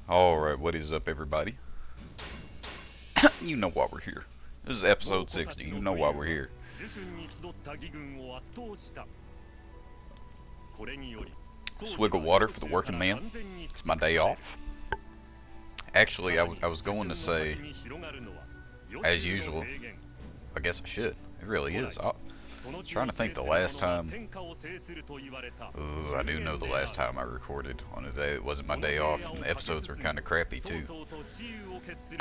Alright, what is up, everybody? You know why we're here. This is episode 60. You know why we're here. Swig of water for the working man. It's my day off. Actually, I was going to say, as usual, I guess I should. It really is. I'm trying to think the last time. Ooh, I do know the last time I recorded on a day that wasn't my day off, and the episodes were kind of crappy too.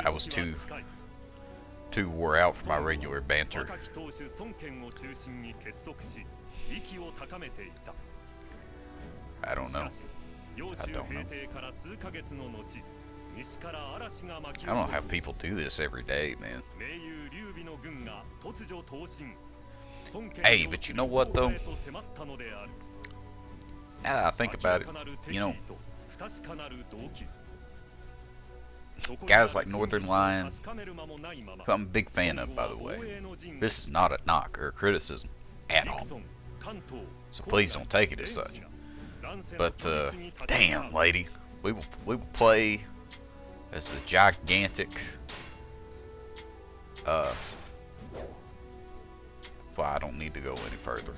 I was too wore out for my regular banter. I don't know. I don't know. I don't know how people do this every day, man. Hey, but you know what though? Now that I think about it, you know, guys like Northern Lion, who I'm a big fan of, by the way. This is not a knock or a criticism at all, so please don't take it as such. But damn, lady, we will play as the gigantic. Well, I don't need to go any further.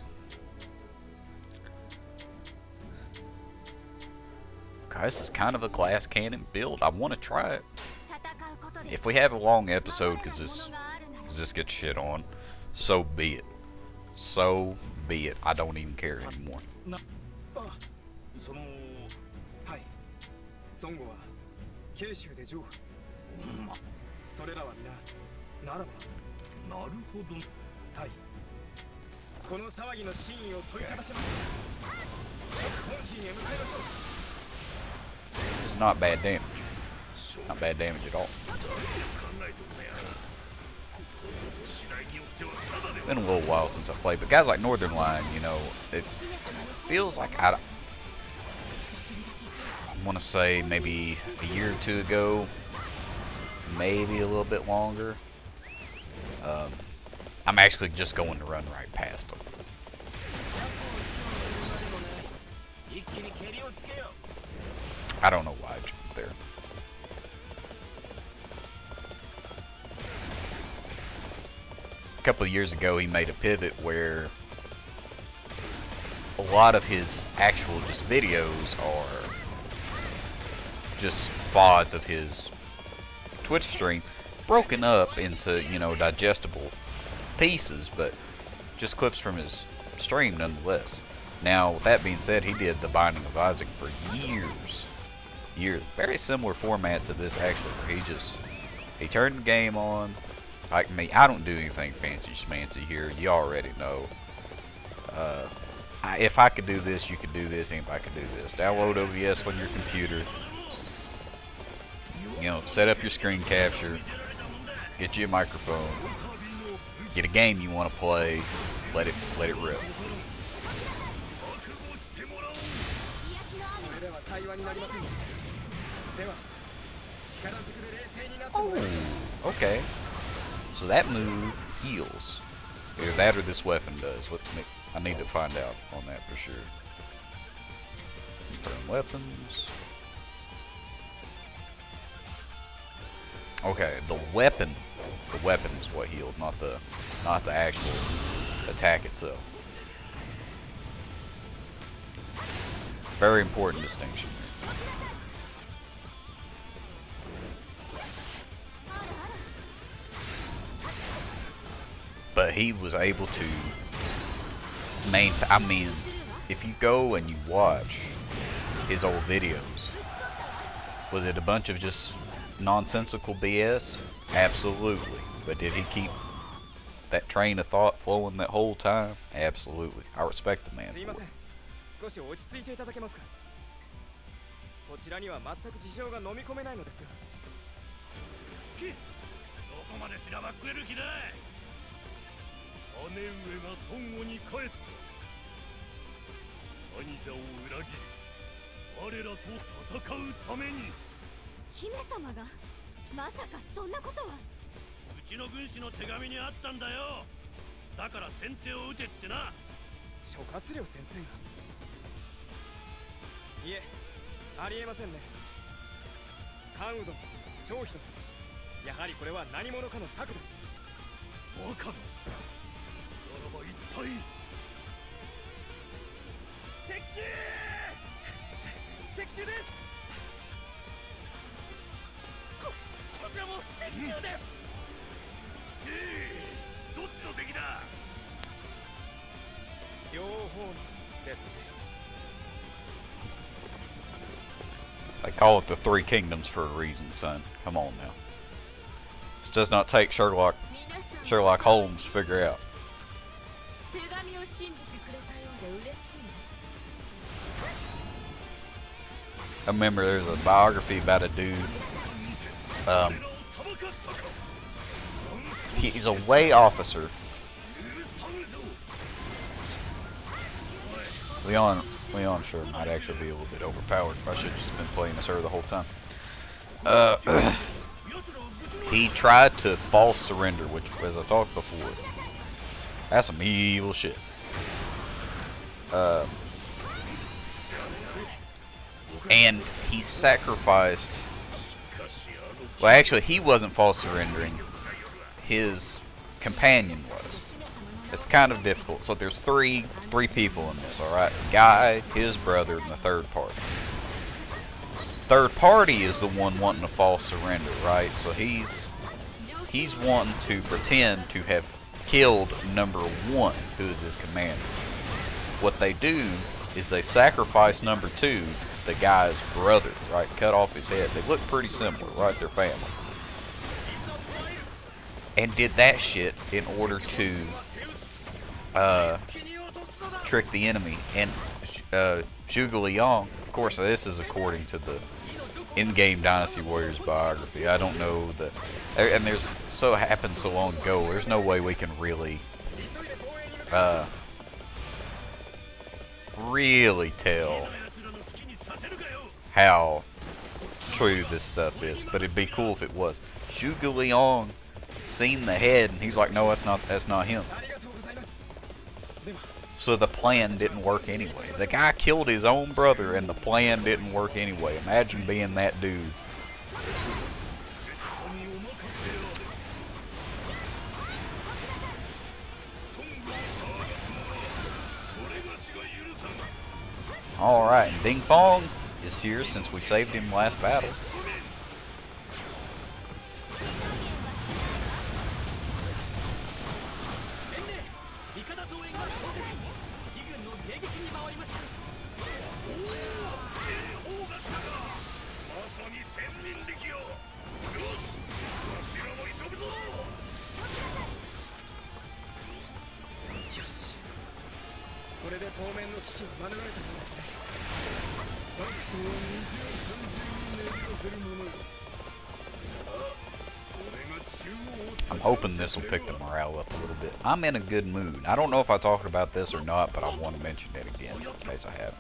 Okay, this is kind of a glass cannon build. I want to try it. If we have a long episode, because this gets shit on, so be it. So be it. I don't even care anymore. It's not bad damage. Not bad damage at all. Been a little while since I played, but guys like Northern Lion, you know, it feels like I want to say maybe a year or two ago, maybe a little bit longer. I'm actually just going to run right past them. I don't know why I jumped there. A couple of years ago, he made a pivot where a lot of his actual just videos are just VODs of his Twitch stream, broken up into, you know, digestible pieces, but just clips from his stream nonetheless. Now, with that being said, he did The Binding of Isaac for years. Very similar format to this, actually, where he turned the game on. Like me, I don't do anything fancy schmancy here. You already know. If I could do this, you could do this. Anybody could do this. Download OBS on your computer. You know, set up your screen capture. Get you a microphone. Get a game you want to play. Let it rip. Oh, okay. So that move heals. Either that or this weapon does. I need to find out on that for sure. Confirm weapons. Okay, the weapon is what healed, not the actual attack itself. Very important distinction. But he was able to maintain. I mean, if you go and you watch his old videos, was it a bunch of just nonsensical BS? Absolutely. But did he keep that train of thought flowing that whole time? Absolutely. I respect the man for it. They call it the Three Kingdoms for a reason, son. Come on now. This does not take Sherlock Holmes to figure out. I remember there's a biography about a dude. He's a way officer. Leon sure might actually be a little bit overpowered. I should have just been playing as her the whole time. He tried to false surrender, which, as I talked before, that's some evil shit. And he sacrificed. Well, actually, he wasn't false surrendering. His companion was. It's kind of difficult. So there's three people in this, alright? The guy, his brother, and the third party. Third party is the one wanting to false surrender, right? So he's wanting to pretend to have killed number one, who is his commander. What they do is they sacrifice number two, the guy's brother, right? Cut off his head. They look pretty similar, right? They're family. And did that shit in order to trick the enemy. And Zhuge Liang, of course, this is according to the in-game Dynasty Warriors biography. I don't know that, and there's so happened so long ago. There's no way we can really tell how true this stuff is. But it'd be cool if it was. Zhuge Liang seen the head, and he's like, no, that's not him. So the plan didn't work anyway. The guy killed his own brother, and the plan didn't work anyway. Imagine being that dude. Alright, Ding Fong is here since we saved him last battle. I'm hoping this will pick the morale up a little bit. I'm in a good mood. I don't know if I talked about this or not, but I want to mention it again in case I haven't.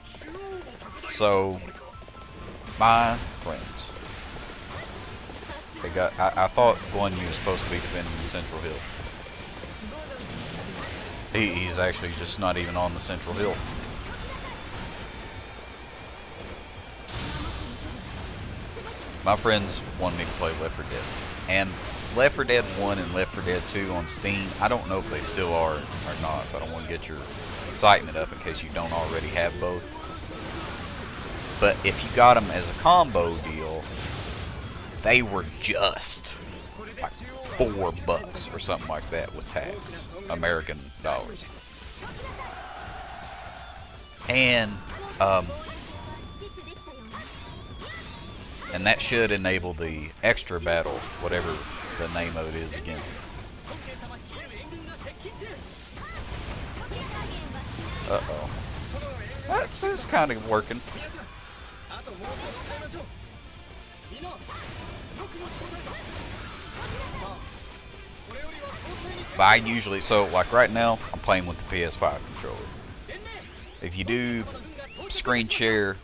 So, my friends. I thought Guan Yu was supposed to be defending the Central Hill. He's actually just not even on the Central Hill. My friends wanted me to play Left 4 Dead. And Left 4 Dead 1 and Left 4 Dead 2 on Steam, I don't know if they still are or not, so I don't want to get your excitement up in case you don't already have both. But if you got them as a combo deal, they were just like $4 or something like that with tax, American dollars. And that should enable the extra battle, whatever the name of it is again. Uh-oh. That's kind of working. But I usually, so like right now, I'm playing with the PS5 controller. If you do screen share,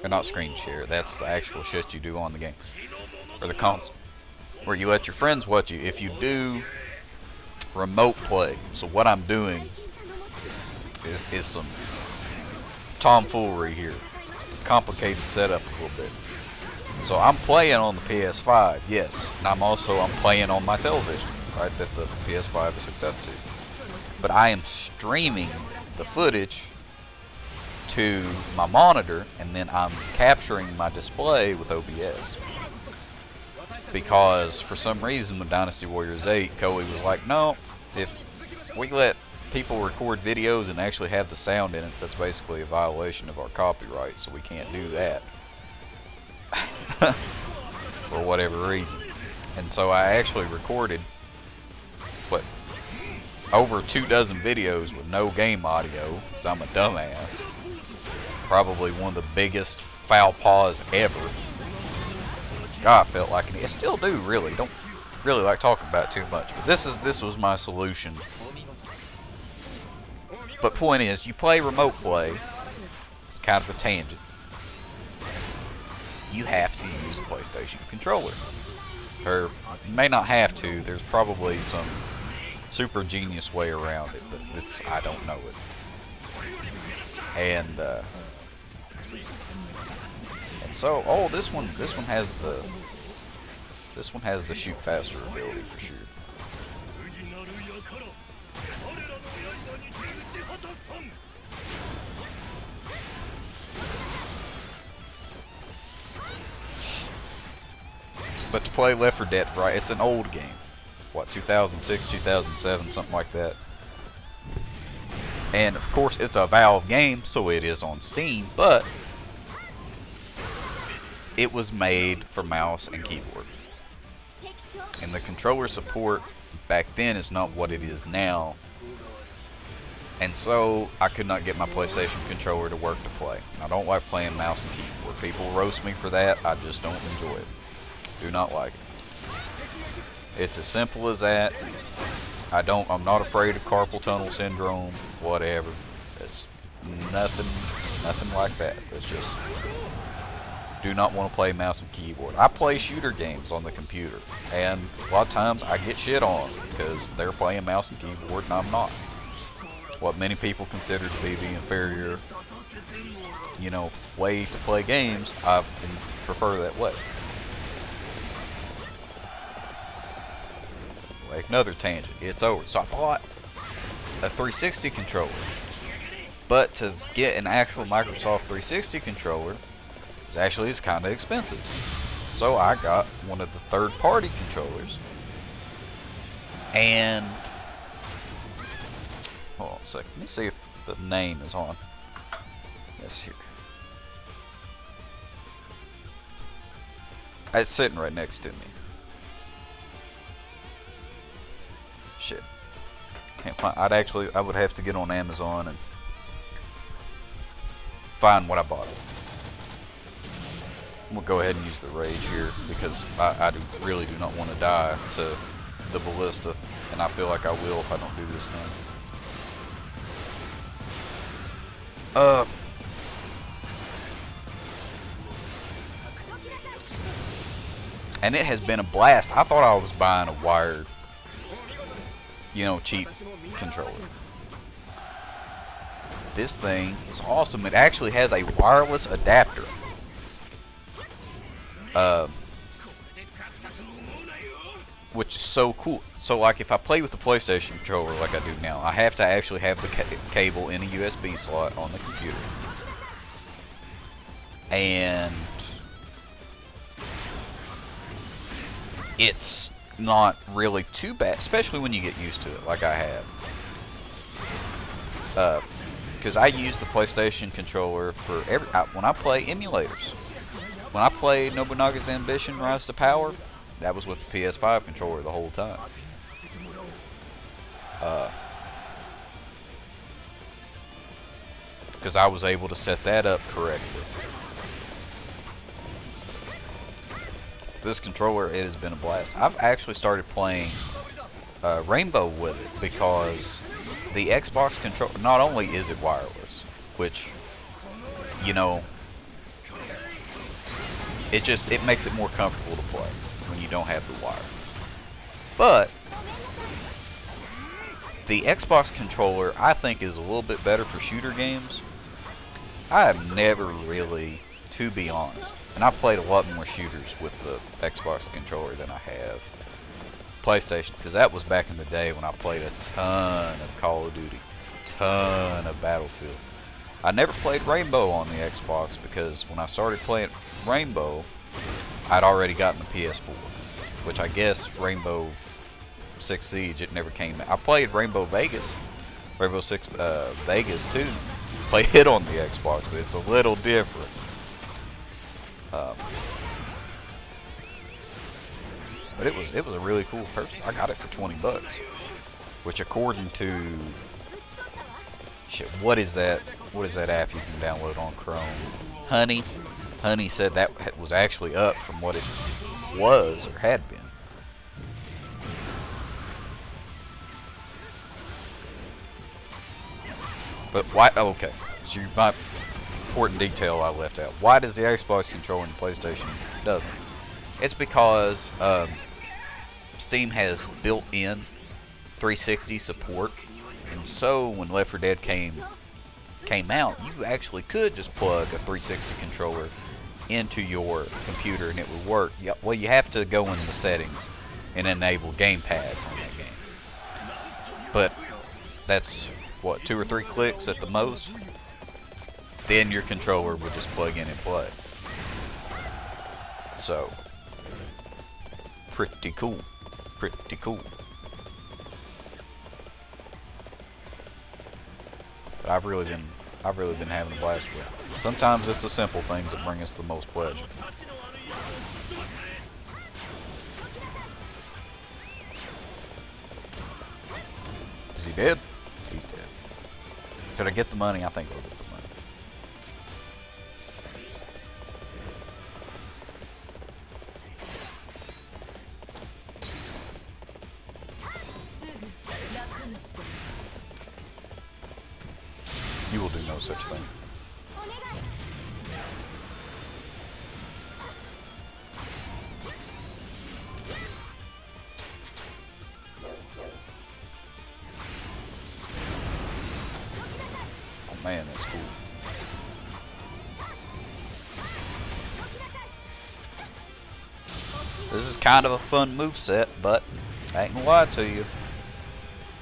or not screen share, that's the actual shit you do on the game, or the console, where you let your friends watch you. If you do remote play, so what I'm doing is some tomfoolery here. It's a complicated setup a little bit. So I'm playing on the PS5, yes, and I'm playing on my television, right, that the PS5 is hooked up to. But I am streaming the footage to my monitor, and then I'm capturing my display with OBS. Because for some reason with Dynasty Warriors 8, Koei was like, no, if we let people record videos and actually have the sound in it, that's basically a violation of our copyright, so we can't do that. For whatever reason. And so I actually recorded, what, over 24 videos with no game audio, because I'm a dumbass. Probably one of the biggest foul paws ever. God, I felt like it. I still do, really. Don't really like talking about it too much. But this was my solution. But point is, you play remote play. It's kind of a tangent. You have to use a PlayStation controller. Or you may not have to. There's probably some super genius way around it, but I don't know it. And so, oh, this one has the shoot faster ability for sure. But to play Left 4 Dead, right, it's an old game. What, 2006, 2007, something like that. And of course, it's a Valve game, so it is on Steam, but it was made for mouse and keyboard. And the controller support back then is not what it is now. And so I could not get my PlayStation controller to work to play. I don't like playing mouse and keyboard. People roast me for that. I just don't enjoy it. Do not like it. It's as simple as that. I'm not afraid of carpal tunnel syndrome, whatever. It's nothing like that. It's just, do not want to play mouse and keyboard. I play shooter games on the computer, and a lot of times I get shit on because they're playing mouse and keyboard and I'm not. What many people consider to be the inferior, way to play games, I prefer that way. Like another tangent, it's over. So I bought a 360 controller, but to get an actual Microsoft 360 controller is kind of expensive. So I got one of the third-party controllers, and hold on a second. Let me see if the name is on. Yes, here. It's sitting right next to me. Shit. Can't find. I would have to get on Amazon and find what I bought. We'll go ahead and use the rage here because I really do not want to die to the ballista, and I feel like I will if I don't do this now. And it has been a blast. I thought I was buying a wired, cheap controller. This thing is awesome. It actually has a wireless adapter. Which is so cool. So like if I play with the PlayStation controller like I do now, I have to actually have the cable in a USB slot on the computer. And it's not really too bad, especially when you get used to it like I have. Because I use the PlayStation controller for when I play emulators. When I played Nobunaga's Ambition Rise to Power, that was with the PS5 controller the whole time. Because I was able to set that up correctly. This controller, it has been a blast. I've actually started playing Rainbow with it because the Xbox controller, not only is it wireless, which, it makes it more comfortable to play when you don't have the wire. But the Xbox controller, I think, is a little bit better for shooter games. I have never really, to be honest, And I've played a lot more shooters with the Xbox controller than I have PlayStation, because that was back in the day when I played a ton of Call of Duty, ton of Battlefield. I never played Rainbow on the Xbox because when I started playing Rainbow, I'd already gotten the PS4, which I guess Rainbow Six Siege, it never came out. I played Rainbow Six Vegas too. Played it on the Xbox, but it's a little different. But it was a really cool person. I got it for $20, which according to shit, what is that? What is that app you can download on Chrome? Honey. Honey said that was actually up from what it was or had been. But why? Oh, okay. So my important detail I left out. Why does the Xbox controller and the PlayStation doesn't? It's because Steam has built-in 360 support, and so when Left 4 Dead came out, you actually could just plug a 360 controller into your computer and it would work. Well, you have to go into the settings and enable gamepads on that game. But that's what, 2 or 3 clicks at the most. Then your controller would just plug in and play. So pretty cool. Pretty cool. But I've really been having a blast with it. Sometimes it's the simple things that bring us the most pleasure. Is he dead? He's dead. Should I get the money? I think I'll get the money. You will do no such thing. Oh man, that's cool. This is kind of a fun moveset, but I ain't gonna lie to you.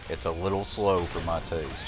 It's a little slow for my taste.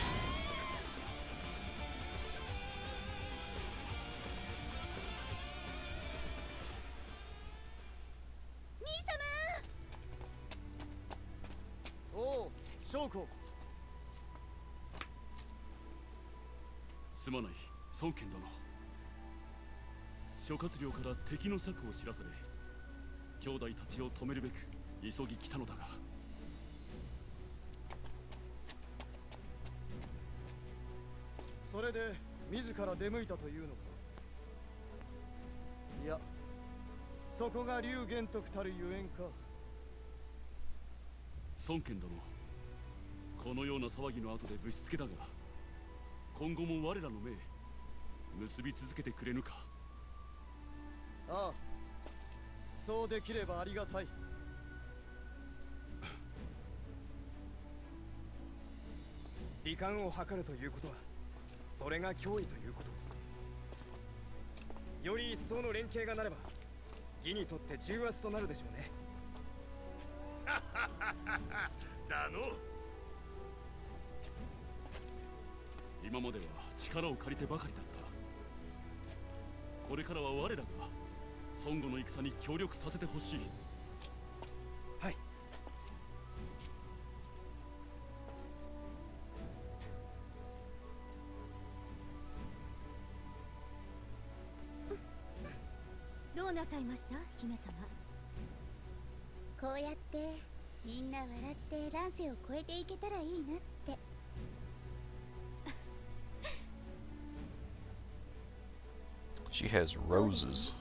She has roses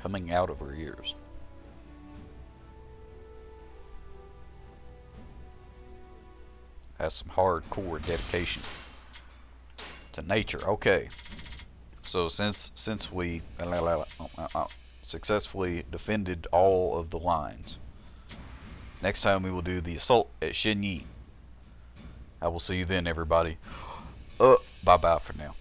coming out of her ears. That's some hardcore dedication to nature. Okay, so since we successfully defended all of the lines, next time we will do the assault at Xinyi. I will see you then, everybody. Bye bye for now.